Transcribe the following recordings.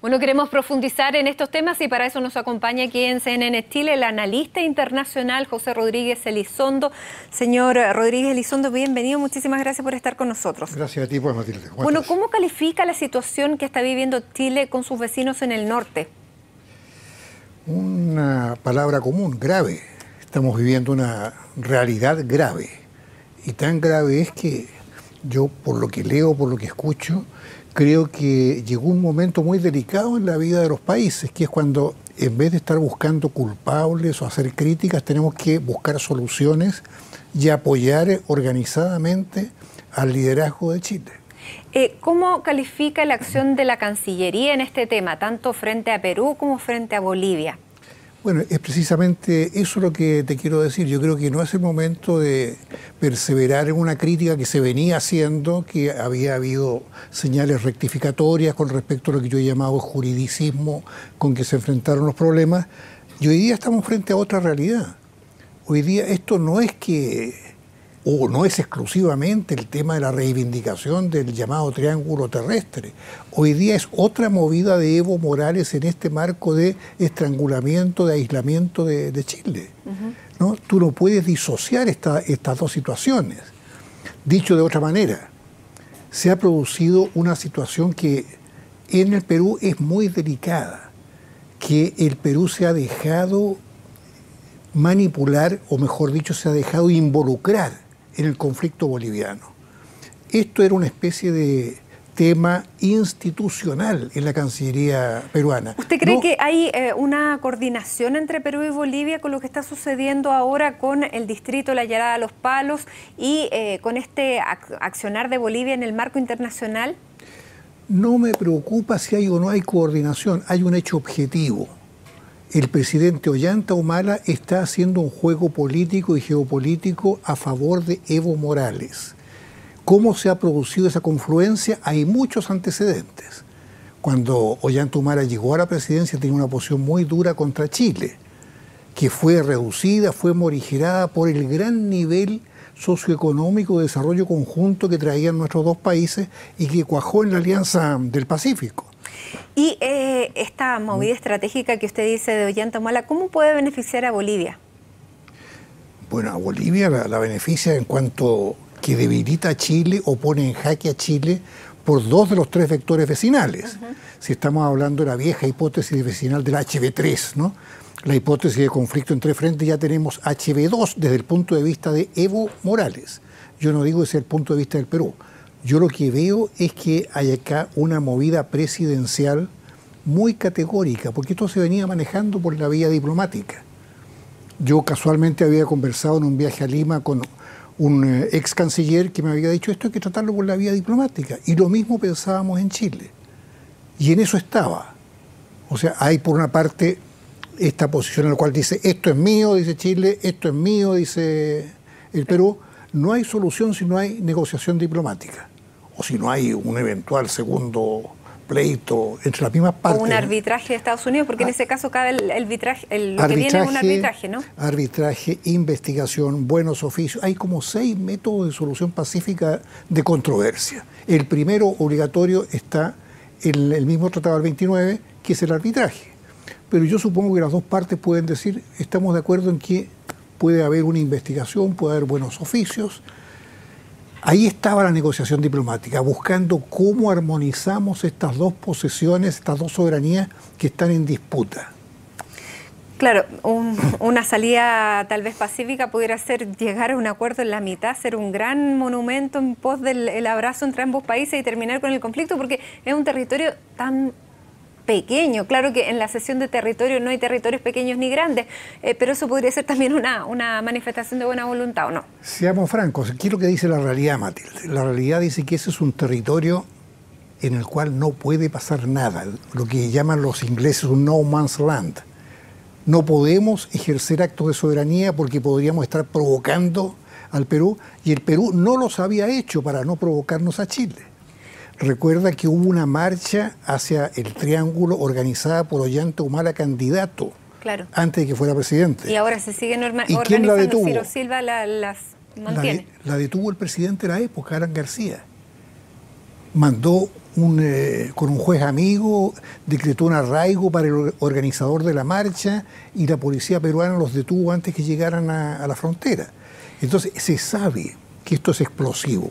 Bueno, queremos profundizar en estos temas y para eso nos acompaña aquí en CNN Chile el analista internacional José Rodríguez Elizondo. Señor Rodríguez Elizondo, bienvenido. Muchísimas gracias por estar con nosotros. Gracias a ti, pues, Matilde. Bueno, ¿cómo califica la situación que está viviendo Chile con sus vecinos en el norte? Una palabra común, grave. Estamos viviendo una realidad grave. Y tan grave es que yo, por lo que leo, por lo que escucho, creo que llegó un momento muy delicado en la vida de los países, que es cuando, en vez de estar buscando culpables o hacer críticas, tenemos que buscar soluciones y apoyar organizadamente al liderazgo de Chile. ¿Cómo califica la acción de la Cancillería en este tema, tanto frente a Perú como frente a Bolivia? Bueno, es precisamente eso lo que te quiero decir. Yo creo que no es el momento de perseverar en una crítica que se venía haciendo, que había habido señales rectificatorias con respecto a lo que yo he llamado juridicismo con que se enfrentaron los problemas. Y hoy día estamos frente a otra realidad. Hoy día esto no es que, o no es exclusivamente el tema de la reivindicación del llamado triángulo terrestre. Hoy día es otra movida de Evo Morales en este marco de estrangulamiento, de aislamiento de Chile. ¿No? Tú no puedes disociar estas dos situaciones. Dicho de otra manera, se ha producido una situación que en el Perú es muy delicada, que el Perú se ha dejado manipular, o mejor dicho, se ha dejado involucrar en el conflicto boliviano. Esto era una especie de tema institucional en la Cancillería peruana. ¿Usted cree que hay una coordinación entre Perú y Bolivia con lo que está sucediendo ahora con el distrito La Llarada Los Palos y con este accionar de Bolivia en el marco internacional? No me preocupa si hay o no hay coordinación, hay un hecho objetivo. El presidente Ollanta Humala está haciendo un juego político y geopolítico a favor de Evo Morales. ¿Cómo se ha producido esa confluencia? Hay muchos antecedentes. Cuando Ollanta Humala llegó a la presidencia tenía una posición muy dura contra Chile, que fue reducida, fue morigerada por el gran nivel socioeconómico de desarrollo conjunto que traían nuestros dos países y que cuajó en la Alianza del Pacífico. Y esta movida estratégica que usted dice de Ollanta Humala, ¿cómo puede beneficiar a Bolivia? Bueno, a Bolivia la beneficia en cuanto que debilita a Chile o pone en jaque a Chile por dos de los tres vectores vecinales. Si estamos hablando de la vieja hipótesis vecinal del HB3, ¿no? La hipótesis de conflicto entre frentes, ya tenemos HB2 desde el punto de vista de Evo Morales. Yo no digo desde el punto de vista del Perú. Yo lo que veo es que hay acá una movida presidencial muy categórica, porque esto se venía manejando por la vía diplomática. Yo casualmente había conversado en un viaje a Lima con un ex canciller que me había dicho esto hay que tratarlo por la vía diplomática. Y lo mismo pensábamos en Chile. Y en eso estaba. O sea, hay por una parte esta posición en la cual dice esto es mío, dice Chile, esto es mío, dice el Perú. No hay solución si no hay negociación diplomática. O si no hay un eventual segundo pleito entre las mismas partes. O un arbitraje de Estados Unidos, porque en ese caso cabe lo que viene es un arbitraje, ¿no? Arbitraje, investigación, buenos oficios. Hay como 6 métodos de solución pacífica de controversia. El primero obligatorio está en el mismo Tratado del 29, que es el arbitraje. Pero yo supongo que las dos partes pueden decir, estamos de acuerdo en que puede haber una investigación, puede haber buenos oficios. Ahí estaba la negociación diplomática, buscando cómo armonizamos estas dos posesiones, estas dos soberanías que están en disputa. Claro, una salida tal vez pacífica pudiera ser llegar a un acuerdo en la mitad, ser un gran monumento en pos del abrazo entre ambos países y terminar con el conflicto, porque es un territorio tan pequeño. Claro que en la cesión de territorio no hay territorios pequeños ni grandes, pero eso podría ser también una manifestación de buena voluntad, ¿o no? Seamos francos, ¿qué es lo que dice la realidad, Matilde? La realidad dice que ese es un territorio en el cual no puede pasar nada, lo que llaman los ingleses un no man's land. No podemos ejercer actos de soberanía porque podríamos estar provocando al Perú, y el Perú no los había hecho para no provocarnos a Chile. Recuerda que hubo una marcha hacia el Triángulo organizada por Ollanta Humala candidato, claro, antes de que fuera presidente. Y ahora se siguen organizando. ¿Quién la detuvo? Ciro Silva las mantiene. La detuvo el presidente de la época, Alan García. Mandó con un juez amigo, decretó un arraigo para el organizador de la marcha y la policía peruana los detuvo antes que llegaran a la frontera. Entonces se sabe que esto es explosivo.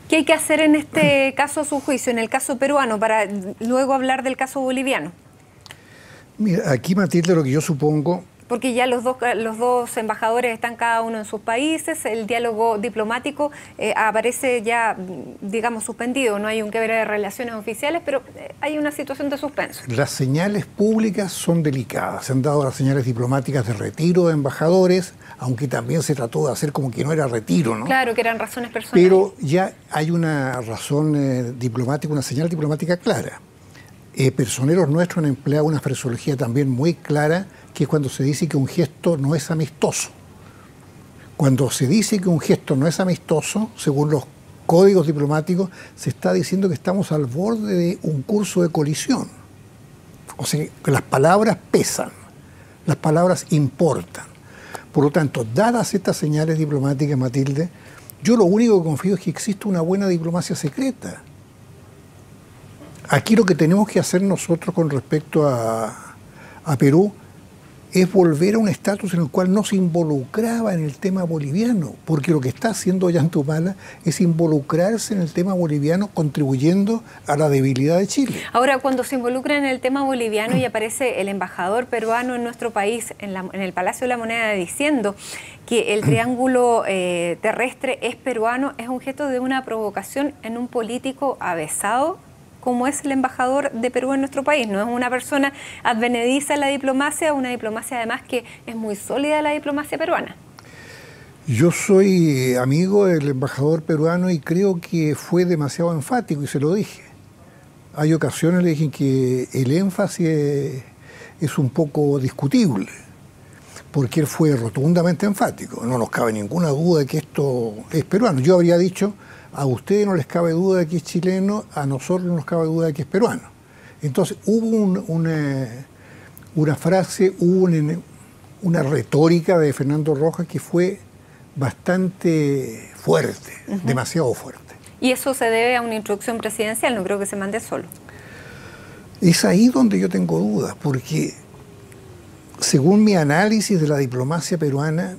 ¿Qué hay que hacer en este caso a su juicio, en el caso peruano, para luego hablar del caso boliviano? Mira, aquí, Matilde, lo que yo supongo... Porque ya los dos embajadores están cada uno en sus países, el diálogo diplomático aparece ya, digamos, suspendido, no hay un quiebre de relaciones oficiales, pero hay una situación de suspenso. Las señales públicas son delicadas, se han dado las señales diplomáticas de retiro de embajadores, aunque también se trató de hacer como que no era retiro, ¿no? Claro, que eran razones personales. Pero ya hay una razón diplomática, una señal diplomática clara. Personeros nuestros han empleado una fraseología también muy clara, que es cuando se dice que un gesto no es amistoso. Cuando se dice que un gesto no es amistoso, según los códigos diplomáticos, se está diciendo que estamos al borde de un curso de colisión. O sea, que las palabras pesan, las palabras importan. Por lo tanto, dadas estas señales diplomáticas, Matilde, yo lo único que confío es que existe una buena diplomacia secreta. Aquí lo que tenemos que hacer nosotros con respecto a Perú es volver a un estatus en el cual no se involucraba en el tema boliviano, porque lo que está haciendo Ollanta es involucrarse en el tema boliviano, contribuyendo a la debilidad de Chile. Ahora, cuando se involucra en el tema boliviano y aparece el embajador peruano en nuestro país, en el Palacio de la Moneda, diciendo que el triángulo terrestre es peruano, es un gesto de una provocación en un político avesado como es el embajador de Perú en nuestro país. No es una persona advenediza en la diplomacia, una diplomacia además que es muy sólida la diplomacia peruana. Yo soy amigo del embajador peruano y creo que fue demasiado enfático y se lo dije. Hay ocasiones le dije que el énfasis es un poco discutible, porque él fue rotundamente enfático. No nos cabe ninguna duda de que esto es peruano. Yo habría dicho, a ustedes no les cabe duda de que es chileno, a nosotros no nos cabe duda de que es peruano. Entonces hubo una frase, hubo una retórica de Fernando Rojas que fue bastante fuerte, demasiado fuerte. Y eso se debe a una instrucción presidencial, no creo que se mande solo. Es ahí donde yo tengo dudas, porque según mi análisis de la diplomacia peruana,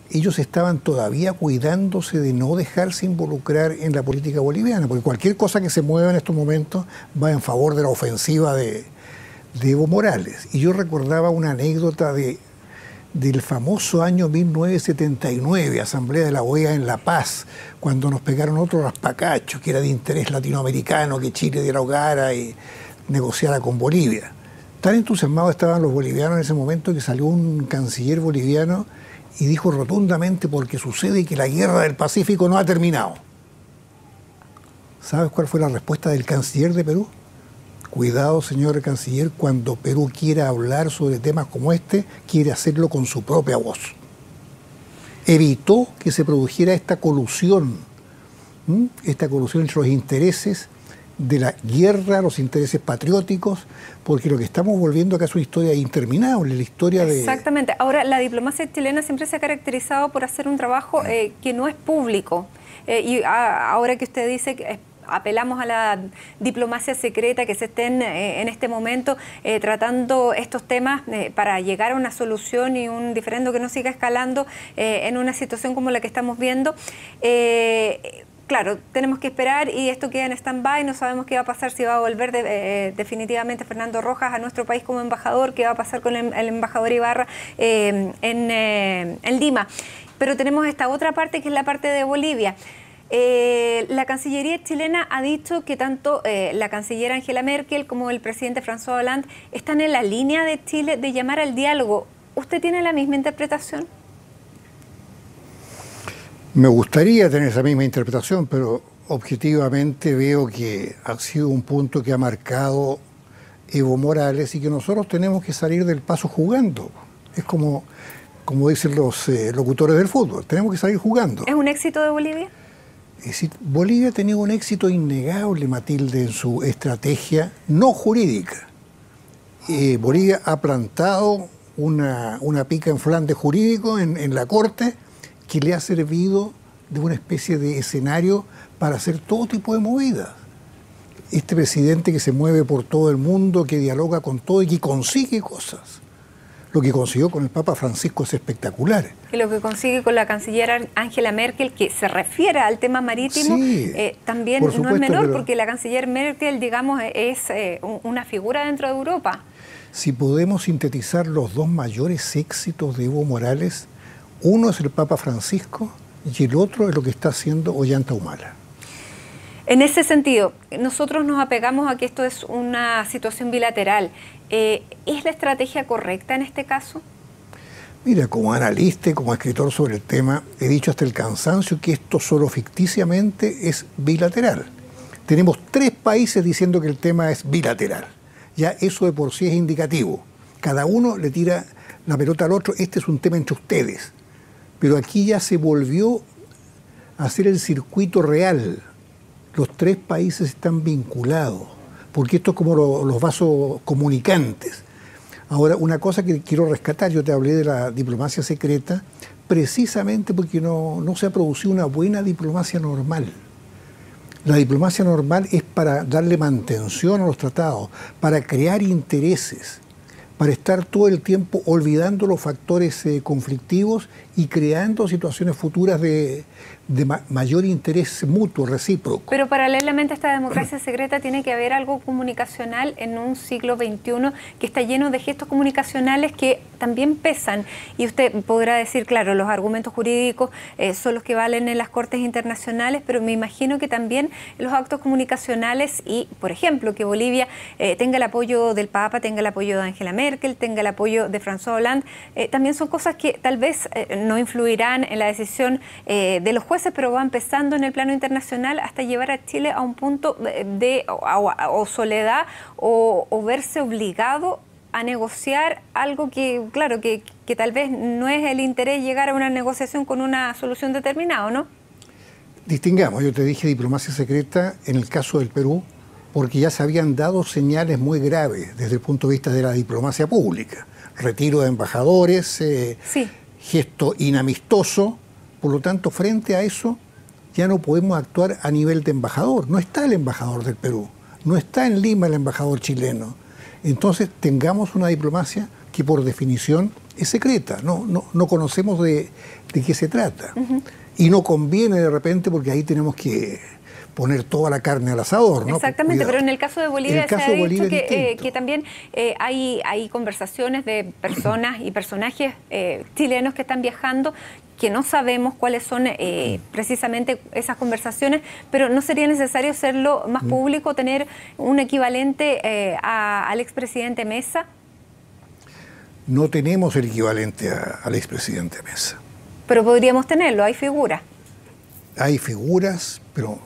ellos estaban todavía cuidándose de no dejarse involucrar en la política boliviana, porque cualquier cosa que se mueva en estos momentos va en favor de la ofensiva de Evo Morales. Y yo recordaba una anécdota del famoso año 1979, Asamblea de la OEA en La Paz, cuando nos pegaron otro raspacacho, que era de interés latinoamericano, que Chile dialogara y negociara con Bolivia. Tan entusiasmados estaban los bolivianos en ese momento que salió un canciller boliviano y dijo rotundamente, porque sucede que la guerra del Pacífico no ha terminado. ¿Sabes cuál fue la respuesta del canciller de Perú? Cuidado, señor canciller, cuando Perú quiera hablar sobre temas como este, quiere hacerlo con su propia voz. Evitó que se produjera esta colusión entre los intereses de la guerra, los intereses patrióticos, porque lo que estamos volviendo acá es una historia interminable, la historia de... Exactamente. Ahora, la diplomacia chilena siempre se ha caracterizado por hacer un trabajo que no es público. Y ahora que usted dice que apelamos a la diplomacia secreta, que se estén en este momento tratando estos temas para llegar a una solución y un diferendo que no siga escalando en una situación como la que estamos viendo. Claro, tenemos que esperar y esto queda en stand-by, no sabemos qué va a pasar, si va a volver definitivamente Fernando Rojas a nuestro país como embajador, qué va a pasar con el embajador Ibarra en Lima. Pero tenemos esta otra parte que es la parte de Bolivia. La Cancillería chilena ha dicho que tanto la canciller Angela Merkel como el presidente François Hollande están en la línea de Chile de llamar al diálogo. ¿Usted tiene la misma interpretación? Me gustaría tener esa misma interpretación, pero objetivamente veo que ha sido un punto que ha marcado Evo Morales y que nosotros tenemos que salir del paso jugando. Es como dicen los locutores del fútbol, tenemos que salir jugando. ¿Es un éxito de Bolivia? Es decir, Bolivia ha tenido un éxito innegable, Matilde, en su estrategia no jurídica. Bolivia ha plantado una pica en Flandes jurídico en la Corte, que le ha servido de una especie de escenario para hacer todo tipo de movidas. este presidente que se mueve por todo el mundo, que dialoga con todo y que consigue cosas. Lo que consiguió con el Papa Francisco es espectacular. Y lo que consigue con la canciller Angela Merkel, que se refiere al tema marítimo, sí, también supuesto, no es menor, pero porque la canciller Merkel, digamos, es una figura dentro de Europa. Si podemos sintetizar los dos mayores éxitos de Evo Morales, uno es el Papa Francisco y el otro es lo que está haciendo Ollanta Humala. En ese sentido, nosotros nos apegamos a que esto es una situación bilateral. ¿Es la estrategia correcta en este caso? Mira, como analista y como escritor sobre el tema, he dicho hasta el cansancio que esto solo ficticiamente es bilateral. Tenemos 3 países diciendo que el tema es bilateral. Ya eso de por sí es indicativo. Cada uno le tira la pelota al otro, este es un tema entre ustedes. Pero aquí ya se volvió a hacer el circuito real. Los 3 países están vinculados, porque esto es como los vasos comunicantes. Ahora, una cosa que quiero rescatar, yo te hablé de la diplomacia secreta, precisamente porque no se ha producido una buena diplomacia normal. La diplomacia normal es para darle mantención a los tratados, para crear intereses, para estar todo el tiempo olvidando los factores conflictivos y creando situaciones futuras de mayor interés mutuo, recíproco. Pero paralelamente a esta democracia secreta tiene que haber algo comunicacional en un siglo XXI que está lleno de gestos comunicacionales que también pesan. Y usted podrá decir, claro, los argumentos jurídicos son los que valen en las cortes internacionales, pero me imagino que también los actos comunicacionales y, por ejemplo, que Bolivia tenga el apoyo del Papa, tenga el apoyo de Angela Merkel, tenga el apoyo de François Hollande, también son cosas que tal vez no influirán en la decisión de los jueces, pero va empezando en el plano internacional hasta llevar a Chile a un punto de soledad o verse obligado a negociar algo que, claro, que tal vez no es el interés llegar a una negociación con una solución determinada, ¿no? Distingamos, yo te dije diplomacia secreta en el caso del Perú, porque ya se habían dado señales muy graves desde el punto de vista de la diplomacia pública. Retiro de embajadores, sí, gesto inamistoso. Por lo tanto, frente a eso, ya no podemos actuar a nivel de embajador. No está el embajador del Perú, no está en Lima el embajador chileno. Entonces, tengamos una diplomacia que por definición es secreta, no conocemos de qué se trata. Y no conviene de repente porque ahí tenemos que poner toda la carne al asador, ¿no? Exactamente, pero en el caso de Bolivia se ha dicho que también hay conversaciones de personas y personajes chilenos que están viajando, que no sabemos cuáles son precisamente esas conversaciones, pero ¿no sería necesario hacerlo más público, tener un equivalente al expresidente Mesa? No tenemos el equivalente al expresidente Mesa. Pero podríamos tenerlo, hay figuras. Hay figuras, pero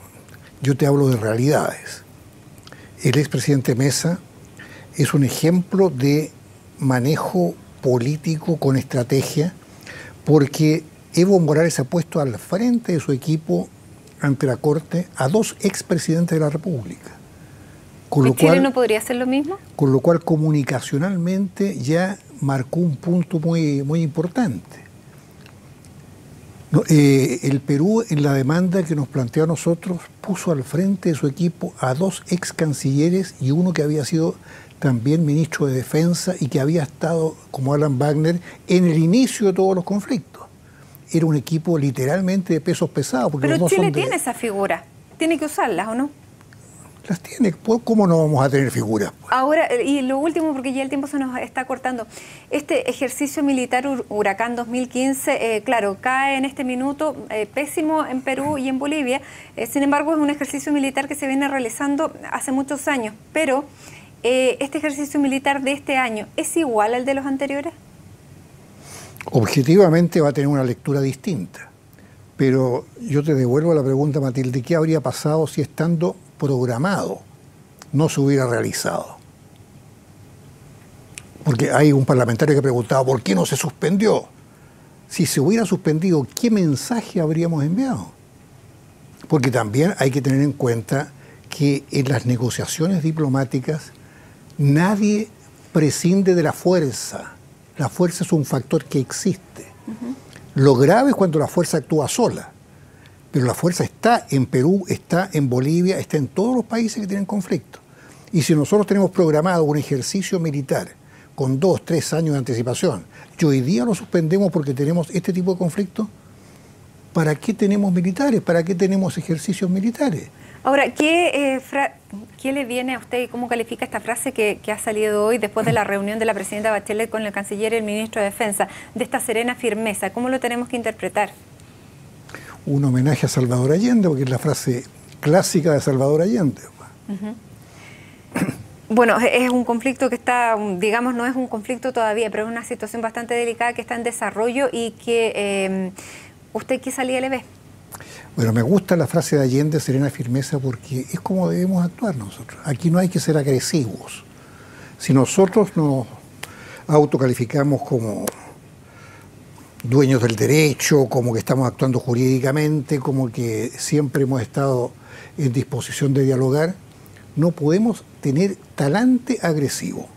yo te hablo de realidades. El expresidente Mesa es un ejemplo de manejo político con estrategia, porque Evo Morales ha puesto al frente de su equipo ante la Corte a 2 expresidentes de la República. ¿Y Chile no podría hacer lo mismo? Con lo cual, comunicacionalmente ya marcó un punto muy importante. El Perú, en la demanda que nos planteó a nosotros, puso al frente de su equipo a 2 ex cancilleres y uno que había sido también ministro de Defensa y que había estado, como Alan Wagner, en el inicio de todos los conflictos. Era un equipo literalmente de pesos pesados. Porque pero Chile tiene esa figura, tiene que usarlas, ¿o no? Las tiene, ¿cómo no vamos a tener figuras? Ahora, y lo último, porque ya el tiempo se nos está cortando, este ejercicio militar Huracán 2015, claro, cae en este minuto pésimo en Perú y en Bolivia, sin embargo es un ejercicio militar que se viene realizando hace muchos años, pero este ejercicio militar de este año, ¿es igual al de los anteriores? Objetivamente va a tener una lectura distinta, pero yo te devuelvo la pregunta, Matilde, ¿qué habría pasado si estando programado no se hubiera realizado? Porque hay un parlamentario que ha preguntado ¿por qué no se suspendió? Si se hubiera suspendido, ¿qué mensaje habríamos enviado? Porque también hay que tener en cuenta que en las negociaciones diplomáticas nadie prescinde de la fuerza. La fuerza es un factor que existe. Lo grave es cuando la fuerza actúa sola. Pero la fuerza está en Perú, está en Bolivia, está en todos los países que tienen conflicto. Y si nosotros tenemos programado un ejercicio militar con 2, 3 años de anticipación, y hoy día lo suspendemos porque tenemos este tipo de conflictos, ¿para qué tenemos militares? ¿Para qué tenemos ejercicios militares? Ahora, ¿qué le viene a usted y cómo califica esta frase que ha salido hoy después de la reunión de la presidenta Bachelet con el canciller y el ministro de Defensa, de esta serena firmeza? ¿Cómo lo tenemos que interpretar? Un homenaje a Salvador Allende, porque es la frase clásica de Salvador Allende. Bueno, es un conflicto que está, digamos, no es un conflicto todavía, pero es una situación bastante delicada que está en desarrollo y que ¿usted qué salida le ve? Bueno, me gusta la frase de Allende, serena firmeza, porque es como debemos actuar nosotros. Aquí no hay que ser agresivos. Si nosotros nos autocalificamos como dueños del derecho, como que estamos actuando jurídicamente, como que siempre hemos estado en disposición de dialogar, no podemos tener talante agresivo.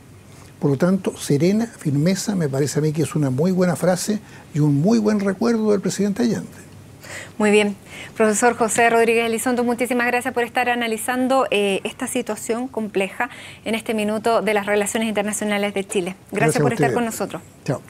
Por lo tanto, serena firmeza me parece a mí que es una muy buena frase y un muy buen recuerdo del presidente Allende. Muy bien. Profesor José Rodríguez Elizondo, muchísimas gracias por estar analizando esta situación compleja en este minuto de las relaciones internacionales de Chile. Gracias por estar con nosotros. Chao.